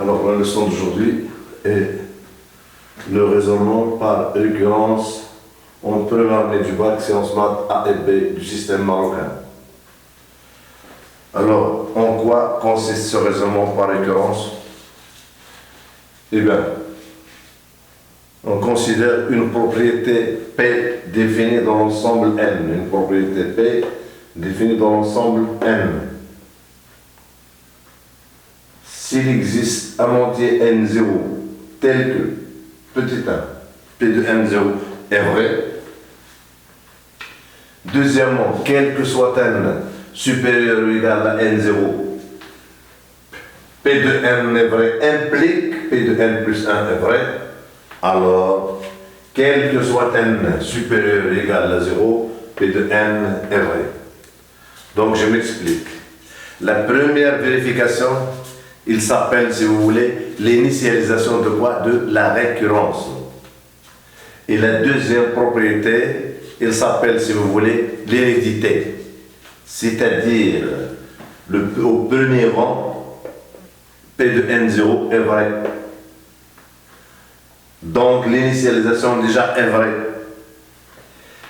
Alors, la leçon d'aujourd'hui est le raisonnement par récurrence en première année du bac, séance maths A et B du système marocain. Alors, en quoi consiste ce raisonnement par récurrence? Eh bien, on considère une propriété P définie dans l'ensemble N. Une propriété P définie dans l'ensemble N. S'il existe un entier N0 tel que petit 1, P de N0 est vrai. Deuxièmement, quel que soit N supérieur ou égal à N0, P de N est vrai implique P de N plus 1 est vrai. Alors, quel que soit N supérieur ou égal à 0, P de N est vrai. Donc, je m'explique. La première vérification, il s'appelle, si vous voulez, l'initialisation de quoi? De la récurrence. Et la deuxième propriété, il s'appelle, si vous voulez, l'hérédité. C'est-à-dire, au premier rang, P de N0 est vrai. Donc, l'initialisation déjà est vraie.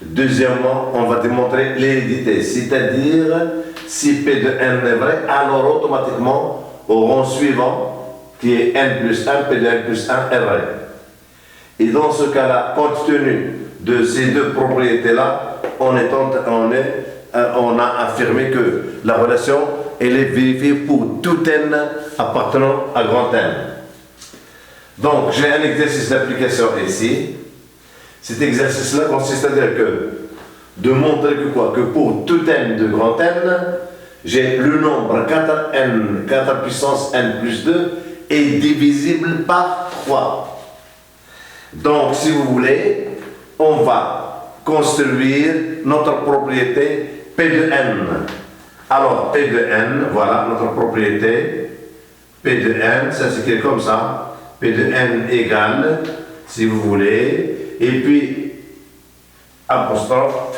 Deuxièmement, on va démontrer l'hérédité. C'est-à-dire, si P de N est vrai, alors automatiquement, au rang suivant, qui est N plus 1, P de N plus 1 est vrai. Et dans ce cas-là, compte tenu de ces deux propriétés-là, on a affirmé que la relation, elle est vérifiée pour tout N appartenant à grand N. Donc, j'ai un exercice d'application ici. Cet exercice-là consiste à dire que, de montrer que quoi? Que pour tout N de grand N, j'ai le nombre 4n, 4 puissance n plus 2, est divisible par 3. Donc, si vous voulez, on va construire notre propriété P de n. Alors, P de n, voilà notre propriété. P de n, ça s'écrit comme ça. P de n égale, si vous voulez, et puis, apostrophe,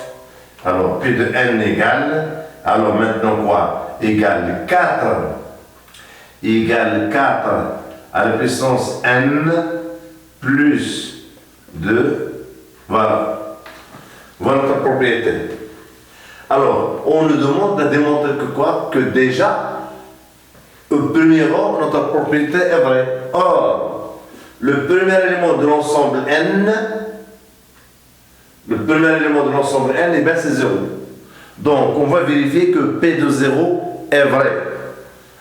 alors P de n égale, alors maintenant quoi? Égale 4, égale 4 à la puissance n plus 2, voilà. Voilà notre propriété. Alors, on nous demande de démontrer que quoi? Que déjà, au premier rang, notre propriété est vraie. Or, le premier élément de l'ensemble n, eh bien c'est 0. Donc, on va vérifier que P de 0 est vrai.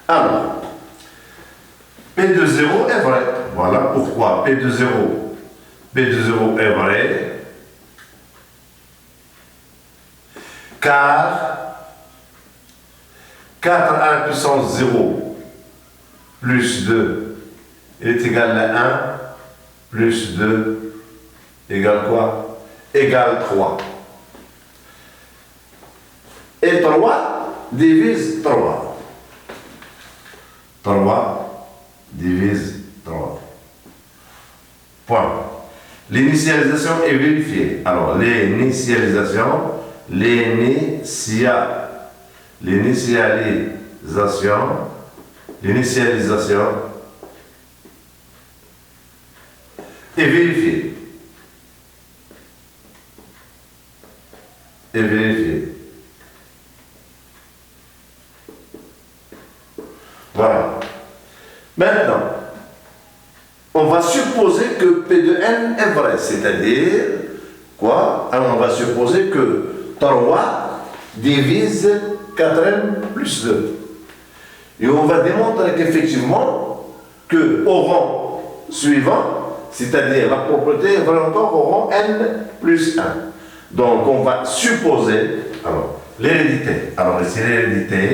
Alors, P de 0 est vrai. Voilà pourquoi P de 0 est vrai. Car 4 à la puissance 0 plus 2 est égal à 1 plus 2 égale quoi? Égale 3. Et 3 divise 3. 3 divise 3. Point. L'initialisation est vérifiée. Alors, l'initialisation est vérifiée. Voilà. Maintenant, on va supposer que P de n est vrai, c'est-à-dire quoi? Alors, on va supposer que 3 divise 4n plus 2. Et on va démontrer qu'effectivement, au rang suivant, c'est-à-dire la propriété est vraie encore au rang n plus 1. Donc, on va supposer, alors, l'hérédité. Alors, ici, l'hérédité.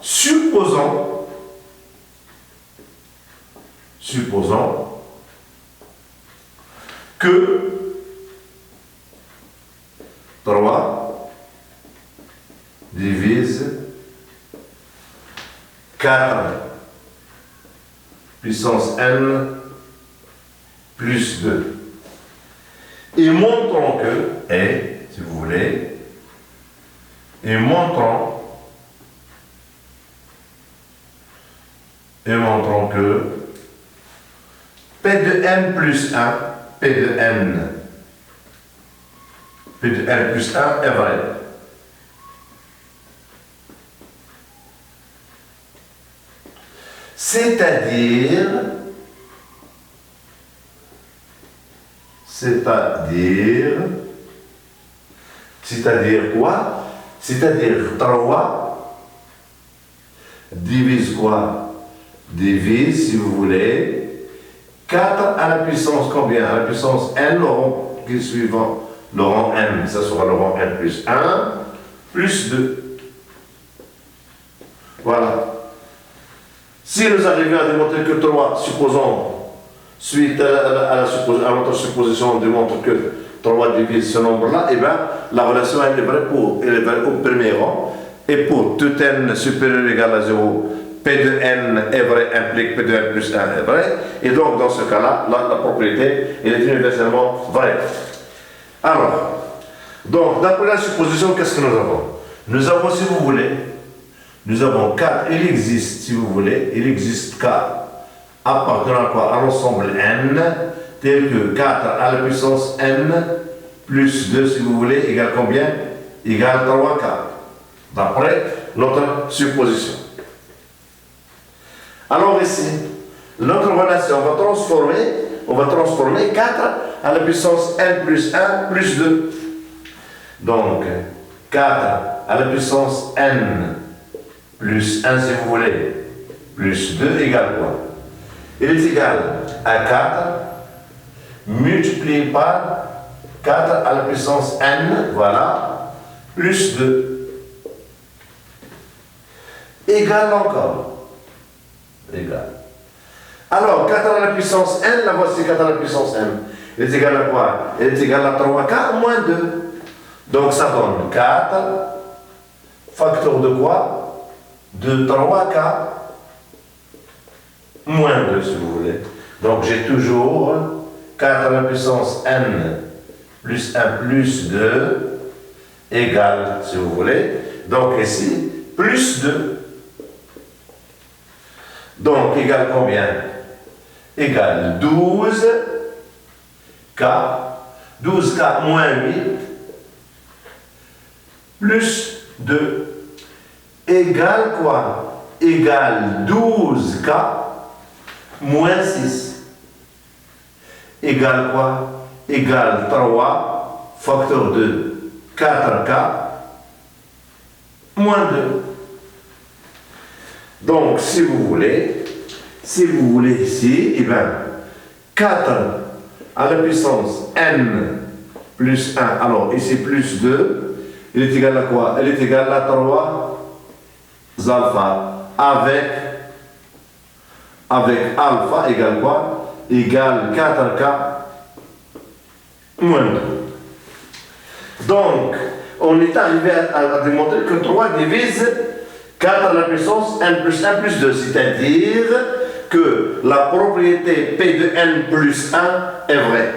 Supposons que 3 divise 4 puissance n plus 2. Et montrons que, et, si vous voulez, et montrons que P de n plus 1, P de n plus 1 est vrai. C'est-à-dire quoi? C'est-à-dire 3 divise quoi? Divise, si vous voulez, 4 à la puissance combien? À la puissance n, le rang qui est suivant, le rang n, ça sera le rang n plus 1, plus 2. Voilà. Si nous arrivons à démontrer que 3, supposons, suite à notre supposition, on démontre que 3 divise ce nombre-là, et bien la relation elle est vraie au premier rang, et pour tout n supérieur ou égal à 0, P de n est vrai implique P de n plus 1 est vrai, et donc dans ce cas-là, la propriété elle est universellement vraie. Alors, donc d'après la supposition, qu'est-ce que nous avons? Nous avons, si vous voulez, nous avons 4, il existe, si vous voulez, il existe K appartenant à quoi? À l'ensemble n, tel que 4 à la puissance n plus 2, si vous voulez, égale combien? Égale 3K, d'après notre supposition. Alors ici, notre relation, on va transformer 4 à la puissance n plus 1 plus 2. Donc, 4 à la puissance n plus 1, si vous voulez, plus 2 égale quoi? Il est égal à 4 multiplié par 4 à la puissance n, voilà, plus 2. Égal encore. Égal. Alors, 4 à la puissance n, la voici 4 à la puissance n. Elle est égale à quoi? Elle est égale à 3k moins 2. Donc ça donne 4, facteur de quoi? De 3k moins 2, si vous voulez. Donc j'ai toujours 4 à la puissance n plus 1 plus 2 égale, si vous voulez, donc ici, plus 2. Donc égale combien? Égale 12k, 12k moins 8, plus 2. Égale quoi? Égale 12k moins 6. Égale quoi? Égale 3 facteur de 4k moins 2. Donc, si vous voulez ici, eh bien, 4 à la puissance n plus 1, alors ici plus 2, il est égal à quoi? Elle est égale à 3 alpha avec alpha égale quoi? Égale 4k moins 2. Donc, on est arrivé à démontrer que 3 divise 4 à la puissance n plus 1 plus 2, c'est-à-dire que la propriété P de n plus 1 est vraie.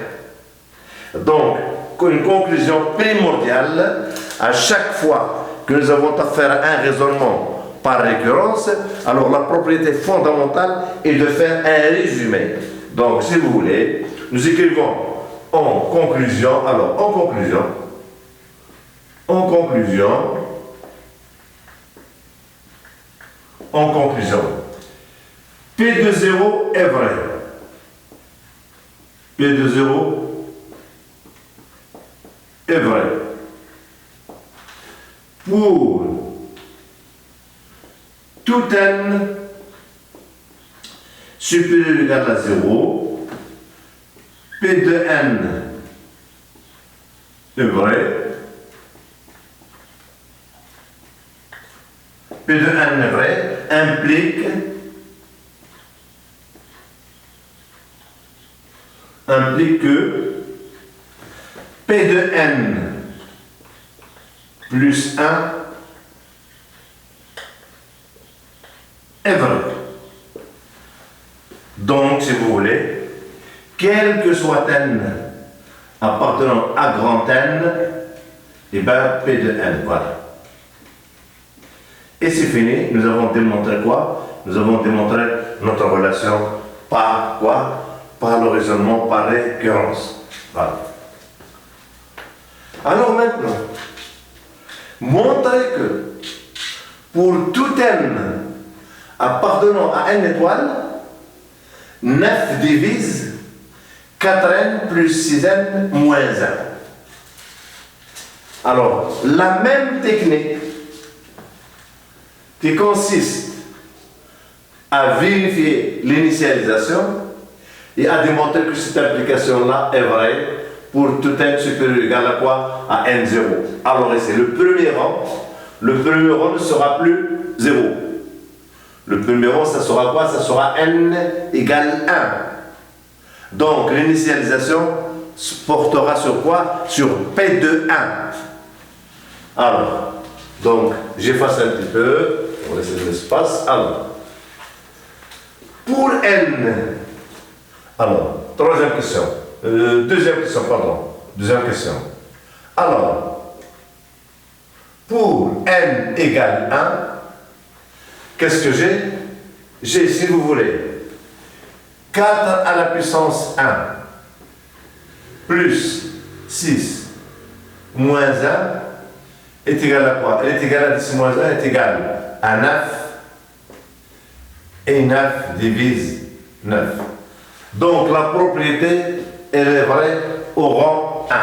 Donc, une conclusion primordiale, à chaque fois que nous avons affaire à un raisonnement par récurrence, alors la propriété fondamentale est de faire un résumé. Donc, si vous voulez, nous écrivons en conclusion, alors en conclusion, P de 0 est vrai. P de 0 est vrai. Pour tout n supérieur ou égal à 0, P de n est vrai. P de n est vrai implique que P de n plus 1 est vrai. Donc, si vous voulez, quel que soit n appartenant à grand N, et bien P de N, voilà. Et c'est fini, nous avons démontré quoi? Nous avons démontré notre relation par quoi? Par le raisonnement par récurrence. Voilà. Alors maintenant, montrer que pour tout N appartenant à N étoile, 9 divise 4N plus 6N moins 1. Alors, la même technique qui consiste à vérifier l'initialisation et à démontrer que cette application-là est vraie pour tout N supérieur ou égal à quoi? À N0. Alors ici, le premier rang ne sera plus 0. Le premier rang, ça sera quoi? Ça sera N égale 1. Donc l'initialisation portera sur quoi? Sur P de 1. Alors, donc j'efface un petit peu, on laisse de l'espace. Alors, pour N, alors, deuxième question. Alors, pour N égale 1, qu'est-ce que j'ai? J'ai, si vous voulez, 4 à la puissance 1 plus 6 moins 1 est égal à quoi? Elle est égale à 10 moins 1 est égale à 9 et 9 divise 9. Donc la propriété, elle est vraie au rang 1.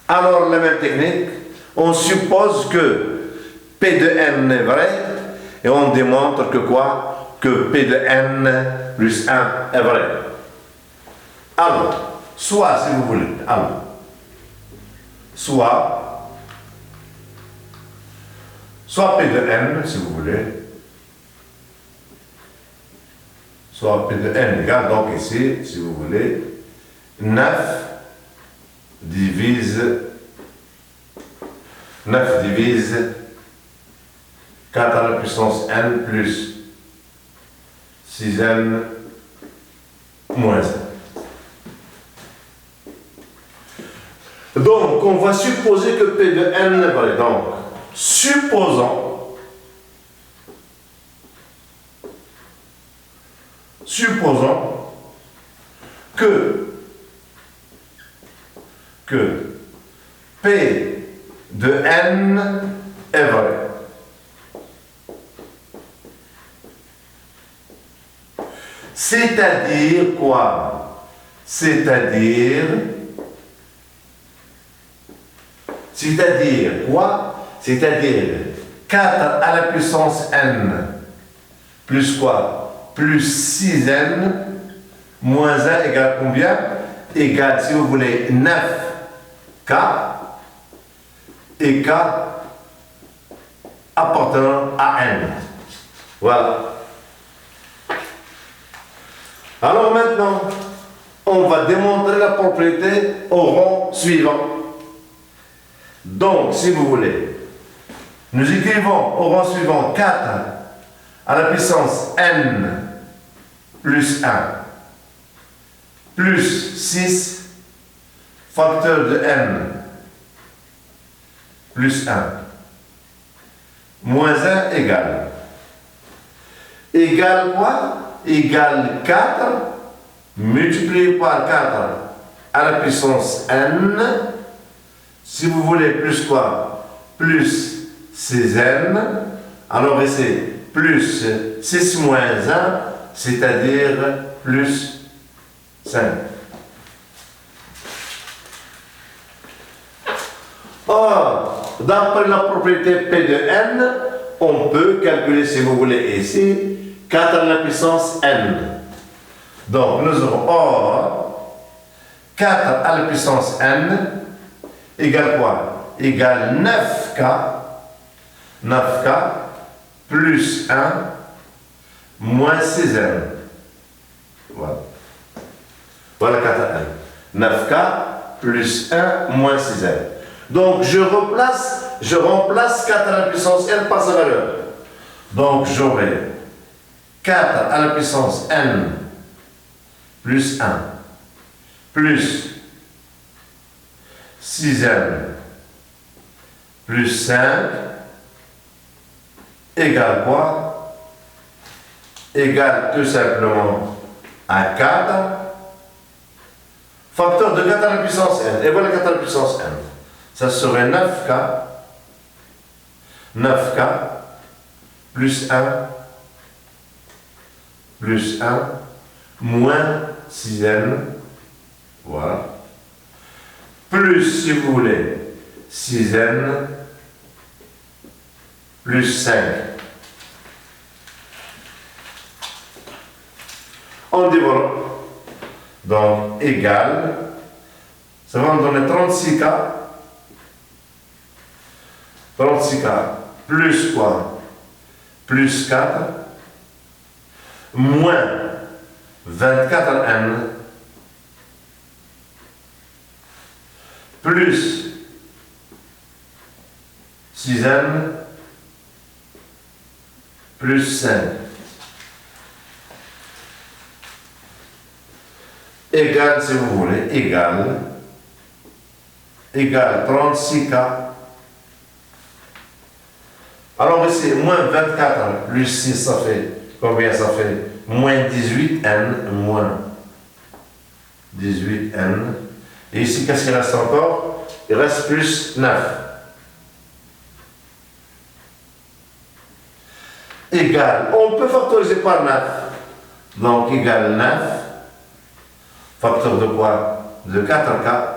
Alors la même technique, on suppose que P de N est vrai et on démontre que quoi? Que P de N plus 1 est vrai. Alors, soit si vous voulez, soit P de N si vous voulez, soit P de N égale, donc ici, si vous voulez, 9 divise 4 à la puissance N plus 6N moins 1. Donc, on va supposer que P de N est vrai. Donc, supposons que P de N est vrai. C'est-à-dire quoi? C'est-à-dire quoi? C'est-à-dire 4 à la puissance N plus quoi? Plus 6N moins 1 égale combien? Égale, si vous voulez, 9K et K appartenant à N. Voilà. Alors maintenant, on va démontrer la propriété au rang suivant. Donc, si vous voulez, nous écrivons au rang suivant 4 à la puissance N plus 1 plus 6 facteur de N plus 1 moins 1 égale. Égale quoi? Égale 4 multiplié par 4 à la puissance N, si vous voulez, plus quoi? Plus 6N, alors ici, plus 6 moins 1, c'est-à-dire plus 5. Or, d'après la propriété P de N, on peut calculer, si vous voulez, ici, 4 à la puissance N. Donc, nous aurons or 4 à la puissance N égale quoi? Égale 9K plus 1 moins 6N. Voilà. Voilà 4 à N. 9K plus 1 moins 6N. Donc, je remplace 4 à la puissance N par sa valeur. Donc, j'aurai 4 à la puissance N plus 1 plus 6n plus 5 égale quoi? Égale tout simplement à 4. Facteur de 4 à la puissance n. Et voilà 4 à la puissance n. Ça serait 9k. 9k plus 1 plus 1 moins 6n. Voilà. Plus, si vous voulez, 6n plus 5. On développe. Donc, égal. Ça va nous donner 36k. 36k plus quoi? Plus 4 moins 24n plus 6n plus 5 égale, si vous voulez, égale 36k. Alors ici, moins 24 plus 6, ça fait combien? Ça fait moins 18n, moins 18n. Et ici, qu'est-ce qu'il reste encore? Il reste plus 9. Égal, on peut factoriser par 9. Donc, égal 9. Facteur de quoi? De 4k.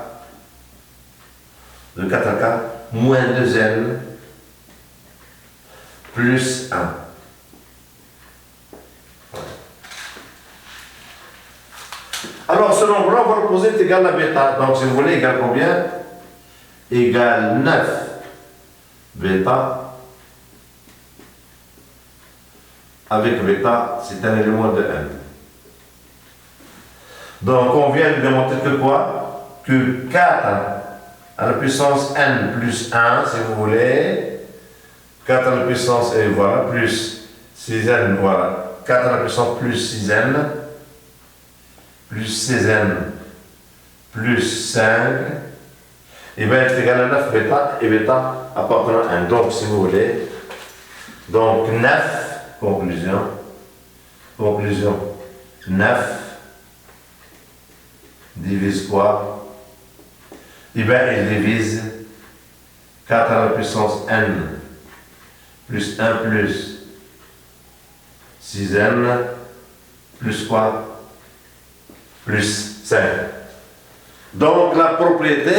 De 4k, moins 2n. Plus 1. Alors, ce nombre-là, on va le poser est égal à bêta. Donc, si vous voulez, égal combien? Égal 9 bêta. Avec bêta, c'est un élément de n. Donc, on vient de démontrer que quoi? Que 4 à la puissance n plus 1, si vous voulez. 4 à la puissance, et voilà, plus 6n, voilà. 4 à la puissance plus 6n, plus 6n, plus 5, et bien est égal à 9 bêta, et bêta appartenant à 1. Donc, si vous voulez, donc 9, conclusion, 9 divise quoi? Et bien, il divise 4 à la puissance n plus 1 plus 6n plus quoi? Plus 5. Donc la propriété,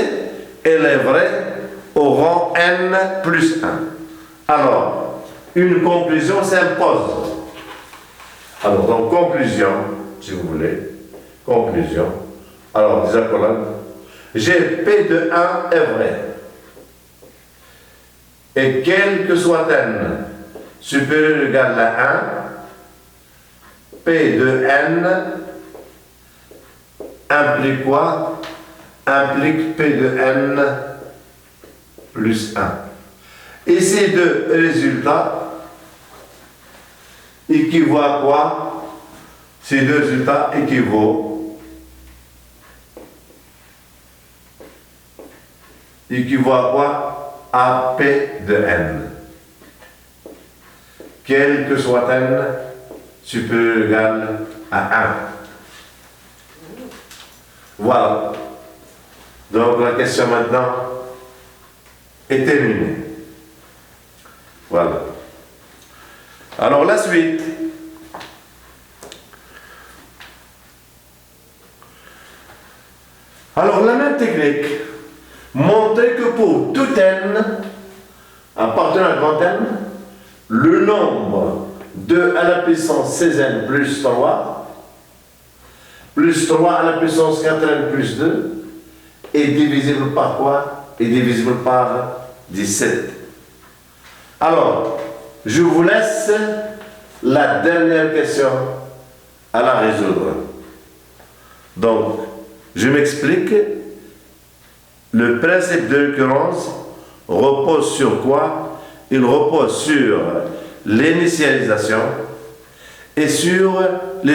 elle est vraie au rang n plus 1. Alors, une conclusion s'impose. Alors, donc conclusion, si vous voulez, conclusion. Alors, des accolades. G P de 1 est vrai. Et quel que soit n supérieur ou égal à 1, P de n implique quoi? Implique P de n plus 1. Et ces deux résultats équivaut à quoi? Ces deux résultats équivaut à quoi? À P de n. Quel que soit n supérieur ou égal à 1. Voilà. Donc la question maintenant est terminée. Voilà. Alors la suite. Alors la même technique. Montrer que pour tout n appartenant à grand n, le nombre 2 à la puissance 16n plus 3 à la puissance 4n plus 2 est divisible par quoi? Est divisible par 17. Alors, je vous laisse la dernière question à la résoudre. Donc, je m'explique. Le principe de récurrence repose sur quoi? Il repose sur l'initialisation et sur les